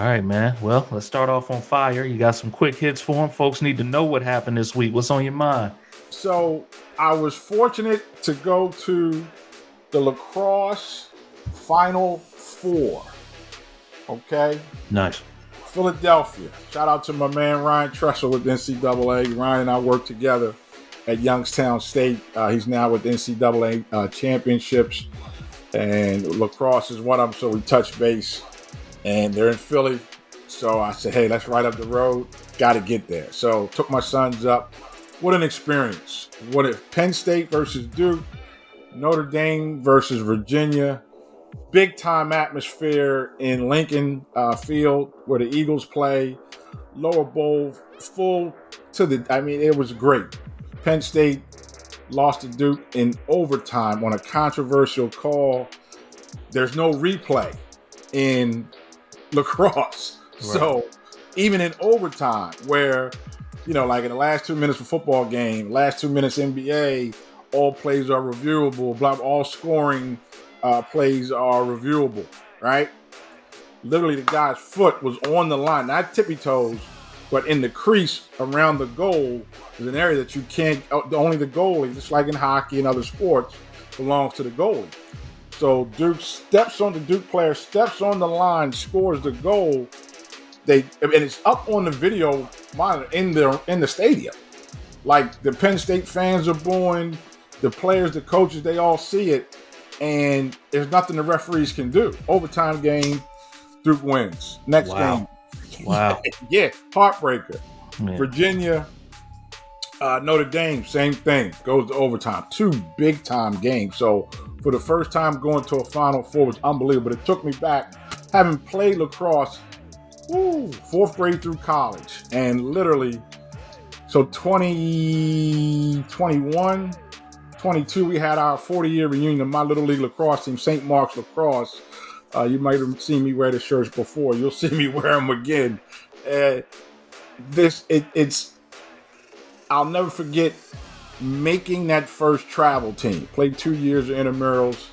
right, man. Well, let's start off on fire. You got some quick hits for them. Folks need to know what happened this week. What's on your mind? So I was fortunate to go to the Lacrosse Final Four. Okay, Nice. Philadelphia. Shout out to my man Ryan Tressel with NCAA. Ryan and I worked together at Youngstown State. He's now with NCAA championships, and lacrosse is one of them. So we touched base, and they're in Philly. So I said, hey, let's ride up the road. Got to get there. So took my sons up. What an experience. What if Penn State versus Duke, Notre Dame versus Virginia, big time atmosphere in Lincoln Field where the Eagles play, lower bowl, full to it was great. Penn State lost to Duke in overtime on a controversial call. There's no replay in lacrosse. Right. So even in overtime where, like in the last 2 minutes of football game, last 2 minutes NBA, all plays are reviewable, all scoring plays are reviewable, right? Literally the guy's foot was on the line, not tippy toes, but in the crease around the goal is an area that you can't, only the goalie, just like in hockey and other sports, belongs to the goalie. So the Duke player steps on the line, scores the goal. And it's up on the video monitor in the stadium. Like the Penn State fans are booing, the players, the coaches, they all see it, and there's nothing the referees can do. Overtime game, Duke wins. Next game. Wow. Yeah, heartbreaker. Man. Virginia, Notre Dame, same thing. Goes to overtime. 2 big-time games. So for the first time going to a Final Four was unbelievable. But it took me back, having played lacrosse, 4th grade through college. And literally, so 2021, 22, we had our 40-year reunion of my Little League lacrosse team, St. Mark's Lacrosse. You might have seen me wear the shirts before. You'll see me wear them again. I'll never forget making that first travel team. Played 2 years of intramurals,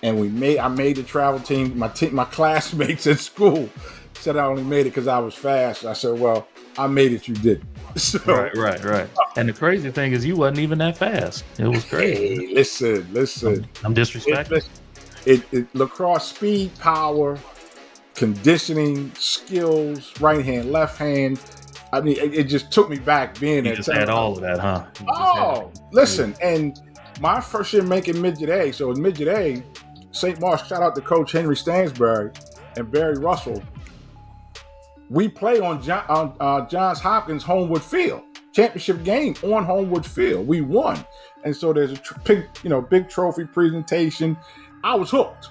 and I made the travel team. My classmates at school said I only made it because I was fast. I said, well, I made it, you didn't. So, Right. And the crazy thing is you wasn't even that fast. It was crazy. Hey, listen. I'm disrespecting. Lacrosse speed, power, conditioning, skills, right hand, left hand. I mean, it just took me back being You just had all of that, huh? Listen, and my first year making midget A, so in midget A, St. Mark's, shout out to Coach Henry Stansbury and Barry Russell. We play on Johns Hopkins Homewood Field, championship game on Homewood Field. We won, and so there's a big trophy presentation. I was hooked.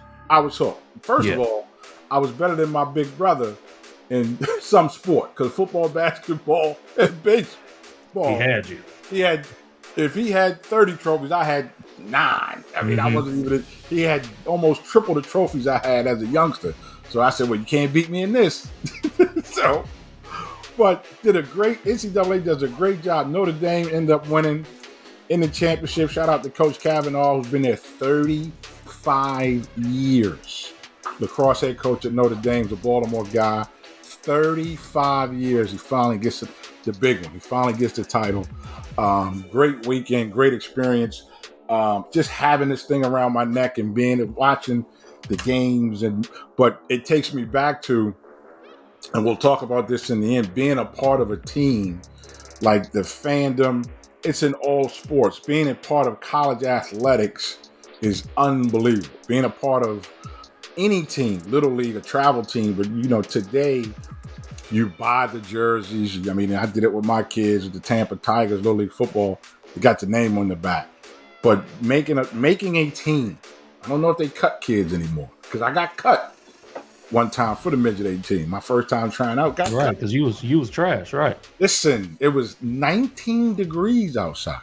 First of all, I was better than my big brother in some sport because football, basketball, and baseball. He had you. If he had 30 trophies, I had 9. I mean, I wasn't even. He had almost triple the trophies I had as a youngster. So I said, well, you can't beat me in this. But NCAA does a great job. Notre Dame ended up winning in the championship. Shout out to Coach Kavanaugh, who's been there 35 years. Lacrosse head coach at Notre Dame, the Baltimore guy. 35 years. He finally gets the big one. He finally gets the title. Great weekend, great experience. Just having this thing around my neck and watching the games, but it takes me back to, and we'll talk about this in the end, being a part of a team, like the fandom. It's in all sports. Being a part of college athletics is unbelievable. Being a part of any team, Little League, a travel team, but today you buy the jerseys. I mean, I did it with my kids, with the Tampa Tigers, Little League football. They got the name on the back. But making a team, I don't know if they cut kids anymore because I got cut one time for the midget 18. My first time trying out, got right, because you was trash, right? Listen, it was 19 degrees outside,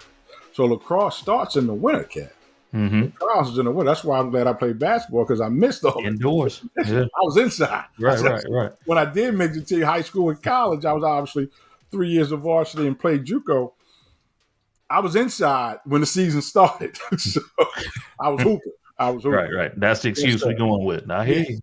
so lacrosse starts in the winter, Cat. Lacrosse is in the winter. That's why I'm glad I played basketball because I missed all indoors. Yeah. I was inside. Right. When I did midget team, high school and college, I was obviously 3 years of varsity and played JUCO. I was inside when the season started, so I was hooping. Right. That's the excuse we're going with. I hear you.